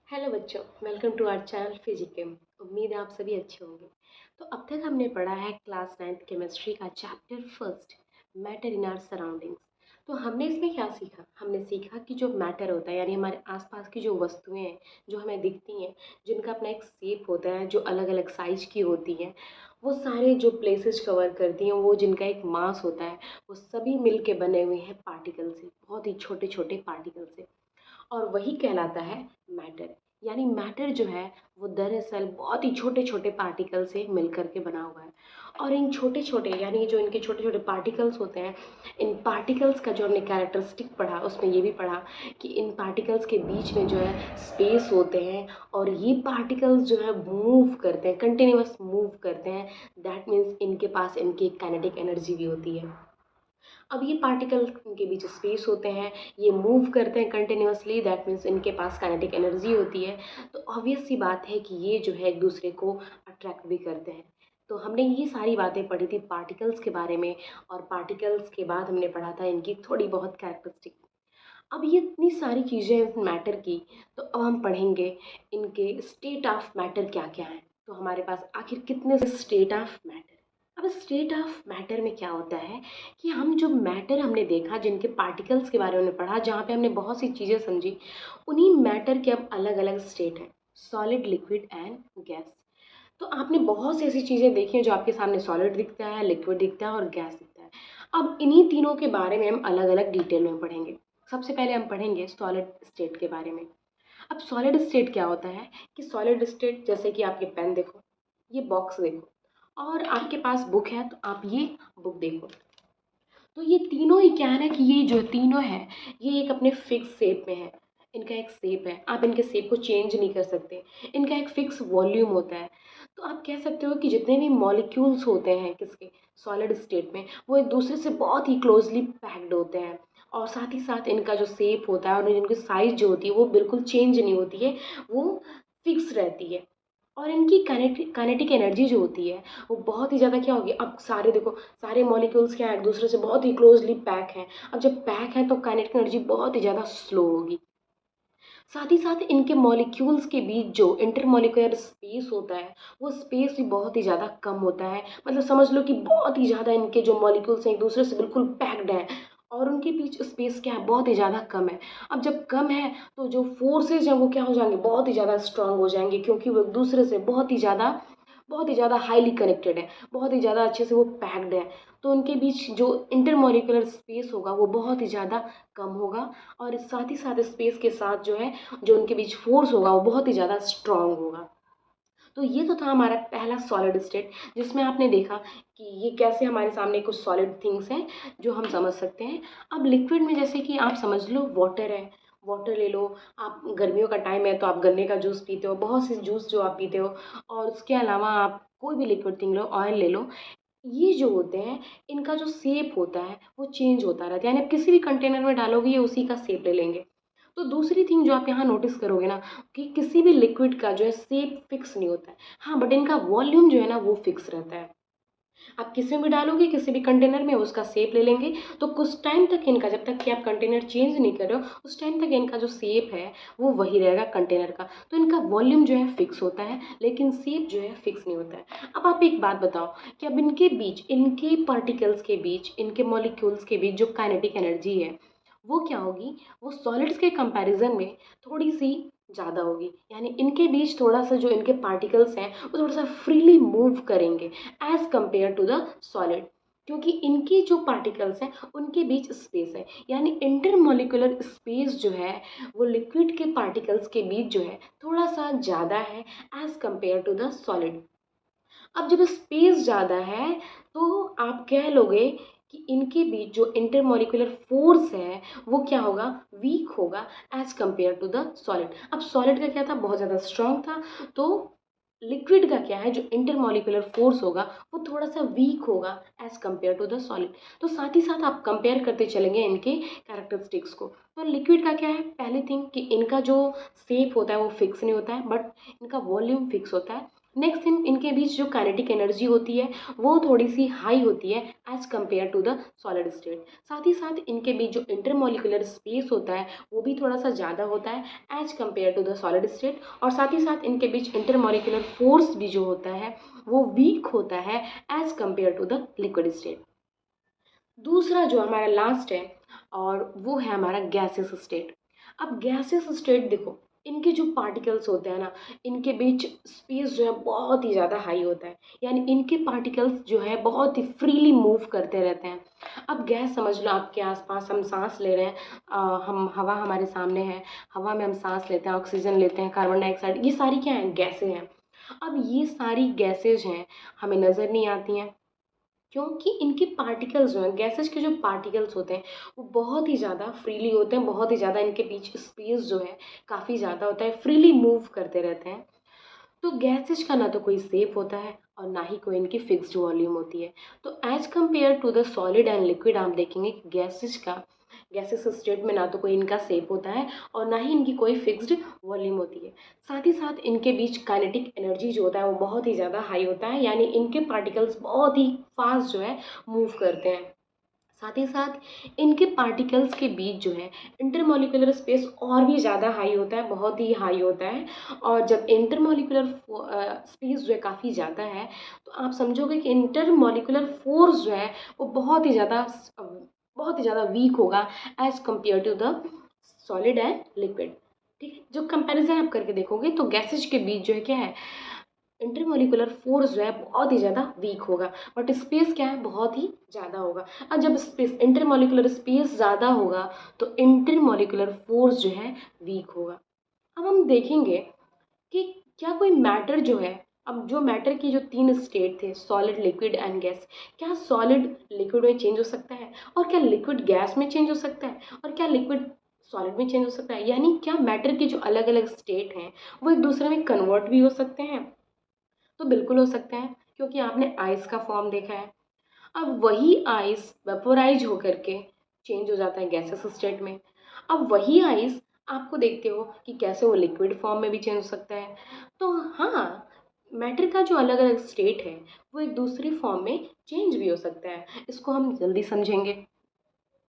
Hello बच्चों, welcome to our channel फिजिकेम। उम्मीद है आप सभी अच्छे होंगे। तो अब तक हमने पढ़ा है क्लास 9th केमिस्ट्री का chapter first, matter in our surroundings. तो हमने इसमें क्या सीखा? हमने सीखा कि जो मैटर होता है यानी हमारे आसपास की जो वस्तुएं हैं जो हमें दिखती हैं, जिनका अपना एक शेप होता है, जो अलग अलग साइज की होती हैं, वो सारे जो प्लेसेस कवर करती हैं, वो जिनका एक मास होता है, वो सभी मिल के बने हुए हैं पार्टिकल से, बहुत ही छोटे छोटे पार्टिकल से। और वही कहलाता है मैटर। यानी मैटर जो है वो दरअसल बहुत ही छोटे छोटे पार्टिकल से मिल करके बना हुआ है। और इन छोटे छोटे यानी जो इनके छोटे छोटे पार्टिकल्स होते हैं, इन पार्टिकल्स का जो हमने कैरेक्टरिस्टिक पढ़ा उसमें ये भी पढ़ा कि इन पार्टिकल्स के बीच में जो है स्पेस होते हैं, और ये पार्टिकल्स जो है मूव करते हैं, कंटिन्यूअस मूव करते हैं। दैट मीन्स इनके पास इनकी काइनेटिक एनर्जी भी होती है। अब ये पार्टिकल के बीच स्पेस होते हैं, ये मूव करते हैं कंटिन्यूअसली, दैट मीन्स इनके पास काइनेटिक एनर्जी होती है। तो ऑब्वियस सी बात है कि ये जो है एक दूसरे को अट्रैक्ट भी करते हैं। तो हमने ये सारी बातें पढ़ी थी पार्टिकल्स के बारे में, और पार्टिकल्स के बाद हमने पढ़ा था इनकी थोड़ी बहुत कैरेक्टरिस्टिक। अब ये इतनी सारी चीज़ें मैटर की, तो अब हम पढ़ेंगे इनके स्टेट ऑफ मैटर क्या क्या है। तो हमारे पास आखिर कितने स्टेट ऑफ मैटर। अब स्टेट ऑफ मैटर में क्या होता है कि हम जो मैटर हमने देखा, जिनके पार्टिकल्स के बारे में पढ़ा, जहाँ पे हमने बहुत सी चीज़ें समझी, उन्हीं मैटर के अब अलग अलग स्टेट हैं, सॉलिड, लिक्विड एंड गैस। तो आपने बहुत सी ऐसी चीज़ें देखी हैं जो आपके सामने सॉलिड दिखता है, लिक्विड दिखता है और गैस दिखता है। अब इन्हीं तीनों के बारे में हम अलग अलग डिटेल में पढ़ेंगे। सबसे पहले हम पढ़ेंगे सॉलिड स्टेट के बारे में। अब सॉलिड स्टेट क्या होता है कि सॉलिड स्टेट, जैसे कि आप ये पेन देखो, ये बॉक्स देखो, और आपके पास बुक है तो आप ये बुक देखो। तो ये तीनों ही क्या है ना कि ये जो तीनों है, ये एक अपने फिक्स शेप में है। इनका एक शेप है, आप इनके शेप को चेंज नहीं कर सकते। इनका एक फिक्स वॉल्यूम होता है। तो आप कह सकते हो कि जितने भी मॉलिक्यूल्स होते हैं किसके, सॉलिड स्टेट में, वो एक दूसरे से बहुत ही क्लोजली पैक्ड होते हैं। और साथ ही साथ इनका जो शेप होता है और इनकी साइज जो होती है वो बिल्कुल चेंज नहीं होती है, वो फिक्स रहती है। और इनकी काइनेटिक एनर्जी जो होती है वो बहुत ही ज़्यादा क्या होगी, अब सारे देखो, सारे मॉलिक्यूल्स क्या है, एक दूसरे से बहुत ही क्लोजली पैक हैं। अब जब पैक है तो काइनेटिक एनर्जी बहुत ही ज़्यादा स्लो होगी। साथ ही साथ इनके मॉलिक्यूल्स के बीच जो इंटरमॉलिक्यूलर स्पेस होता है, वो स्पेस भी बहुत ही ज़्यादा कम होता है। मतलब समझ लो कि बहुत ही ज़्यादा इनके जो मॉलिक्यूल्स हैं एक दूसरे से बिल्कुल पैक्ड हैं, और उनके बीच स्पेस क्या है, बहुत ही ज़्यादा कम है। अब जब कम है तो जो फोर्सेज हैं वो क्या हो जाएंगे, बहुत ही ज़्यादा स्ट्रांग हो जाएंगे, क्योंकि वो एक दूसरे से बहुत ही ज़्यादा हाईली कनेक्टेड है, बहुत ही ज़्यादा अच्छे से वो पैक्ड है। तो उनके बीच जो इंटरमॉलिक्यूलर स्पेस होगा वो बहुत ही ज़्यादा कम होगा। और साथ ही साथ स्पेस के साथ जो है, जो उनके बीच फोर्स होगा वो बहुत ही ज़्यादा स्ट्रांग होगा। तो ये तो था हमारा पहला सॉलिड स्टेट, जिसमें आपने देखा कि ये कैसे हमारे सामने कुछ सॉलिड थिंग्स हैं जो हम समझ सकते हैं। अब लिक्विड में जैसे कि आप समझ लो वाटर है, वाटर ले लो। आप गर्मियों का टाइम है तो आप गन्ने का जूस पीते हो, बहुत से जूस जो आप पीते हो। और उसके अलावा आप कोई भी लिक्विड थिंग लो, ऑयल ले लो, ये जो होते हैं, इनका जो शेप होता है वो चेंज होता रहता है। यानी आप किसी भी कंटेनर में डालोगे ये उसी का शेप ले लेंगे। तो दूसरी थिंग जो आप यहाँ नोटिस करोगे ना, कि किसी भी लिक्विड का जो है शेप फिक्स नहीं होता है। हाँ, बट इनका वॉल्यूम जो है ना वो फिक्स रहता है। आप किसी में भी डालोगे, किसी भी कंटेनर में, उसका शेप ले लेंगे। तो कुछ टाइम तक इनका, जब तक कि आप कंटेनर चेंज नहीं कर रहे हो, उस टाइम तक इनका जो शेप है वो वही रहेगा कंटेनर का। तो इनका वॉल्यूम जो है फिक्स होता है, लेकिन शेप जो है फिक्स नहीं होता है। अब आप एक बात बताओ कि अब इनके बीच, इनके पार्टिकल्स के बीच, इनके मॉलिक्यूल्स के बीच जो काइनेटिक एनर्जी है वो क्या होगी, वो सॉलिड्स के कंपैरिजन में थोड़ी सी ज़्यादा होगी। यानी इनके बीच थोड़ा सा जो इनके पार्टिकल्स हैं वो थोड़ा सा फ्रीली मूव करेंगे as compare to the solid, क्योंकि इनके जो पार्टिकल्स हैं उनके बीच स्पेस है। यानी इंटरमॉलिक्यूलर स्पेस जो है वो लिक्विड के पार्टिकल्स के बीच जो है थोड़ा सा ज़्यादा है as compare to the solid. अब जब स्पेस ज़्यादा है तो आप कह लोगे कि इनके बीच जो इंटरमॉलिक्यूलर फोर्स है वो क्या होगा, वीक होगा as compare to the solid. अब सॉलिड का क्या था, बहुत ज़्यादा स्ट्रांग था। तो लिक्विड का क्या है, जो इंटरमॉलिक्यूलर फोर्स होगा वो थोड़ा सा वीक होगा as compare to the solid. तो साथ ही साथ आप कंपेयर करते चलेंगे इनके कैरेक्टरिस्टिक्स को। तो लिक्विड का क्या है, पहली थिंग कि इनका जो शेप होता है वो फिक्स नहीं होता है, बट इनका वॉल्यूम फिक्स होता है। नेक्स्ट थिंग, इनके बीच जो काइनेटिक एनर्जी होती है वो थोड़ी सी हाई होती है as compare to the solid state. साथ ही साथ इनके बीच जो इंटरमोलिकुलर स्पेस होता है वो भी थोड़ा सा ज़्यादा होता है as compare to the solid state. और साथ ही साथ इनके बीच इंटरमोलिकुलर फोर्स भी जो होता है वो वीक होता है as compare to the liquid state. दूसरा जो हमारा लास्ट है और वो है हमारा गैसेस स्टेट। अब गैसेस स्टेट देखो, इनके जो पार्टिकल्स होते हैं ना, इनके बीच स्पेस जो है बहुत ही ज़्यादा हाई होता है, यानी इनके पार्टिकल्स जो है बहुत ही फ्रीली मूव करते रहते हैं। अब गैस समझ लो आपके आसपास, हम सांस ले रहे हैं, हम हवा हमारे सामने है, हवा में हम सांस लेते हैं, ऑक्सीजन लेते हैं, कार्बन डाइऑक्साइड, ये सारी क्या है, गैसें हैं। अब ये सारी गैसेज हैं, हमें नज़र नहीं आती हैं क्योंकि इनके पार्टिकल्स जो हैं, गैसेज के जो पार्टिकल्स होते हैं वो बहुत ही ज़्यादा फ्रीली होते हैं, बहुत ही ज़्यादा इनके बीच स्पेस जो है काफ़ी ज़्यादा होता है, फ्रीली मूव करते रहते हैं। तो गैसेज का ना तो कोई शेप होता है और ना ही कोई इनकी फिक्स्ड वॉल्यूम होती है। तो as compare to the solid and liquid आप देखेंगे कि गैसेस स्टेट में ना तो कोई इनका शेप होता है और ना ही इनकी कोई फिक्स्ड वॉल्यूम होती है। साथ ही साथ इनके बीच काइनेटिक एनर्जी जो होता है वो बहुत ही ज़्यादा हाई होता है, यानी इनके पार्टिकल्स बहुत ही फास्ट जो है मूव करते हैं। साथ ही साथ इनके पार्टिकल्स के बीच जो है इंटरमॉलिक्यूलर स्पेस और भी ज़्यादा हाई होता है, बहुत ही हाई होता है। और जब इंटरमॉलिक्यूलर स्पेस जो है काफ़ी ज़्यादा है तो आप समझोगे कि इंटरमॉलिक्यूलर फोर्स जो है वो बहुत ही ज़्यादा वीक होगा as compare to the solid and liquid. ठीक है, जो कंपैरिजन आप करके देखोगे तो गैसेज के बीच जो है क्या है, इंटरमोलिकुलर फोर्स जो है बहुत ही ज़्यादा वीक होगा, बट स्पेस क्या है, बहुत ही ज़्यादा होगा। और जब स्पेस इंटरमोलिकुलर स्पेस ज़्यादा होगा तो इंटरमोलिकुलर फोर्स जो है वीक होगा। अब हम देखेंगे कि क्या कोई मैटर जो है, अब जो मैटर की जो तीन स्टेट थे, सॉलिड लिक्विड एंड गैस, क्या सॉलिड लिक्विड में चेंज हो सकता है, और क्या लिक्विड गैस में चेंज हो सकता है, और क्या लिक्विड सॉलिड में चेंज हो सकता है, यानी क्या मैटर के जो अलग अलग स्टेट हैं वो एक दूसरे में कन्वर्ट भी हो सकते हैं। तो बिल्कुल हो सकते हैं, क्योंकि आपने आइस का फॉर्म देखा है। अब वही आइस वेपोराइज होकर के चेंज हो जाता है गैसेस स्टेट में। अब वही आइस आपको देखते हो कि कैसे वो लिक्विड फॉर्म में भी चेंज हो सकता है। तो हाँ, मैटर का जो अलग अलग स्टेट है वो एक दूसरी फॉर्म में चेंज भी हो सकता है, इसको हम जल्दी समझेंगे।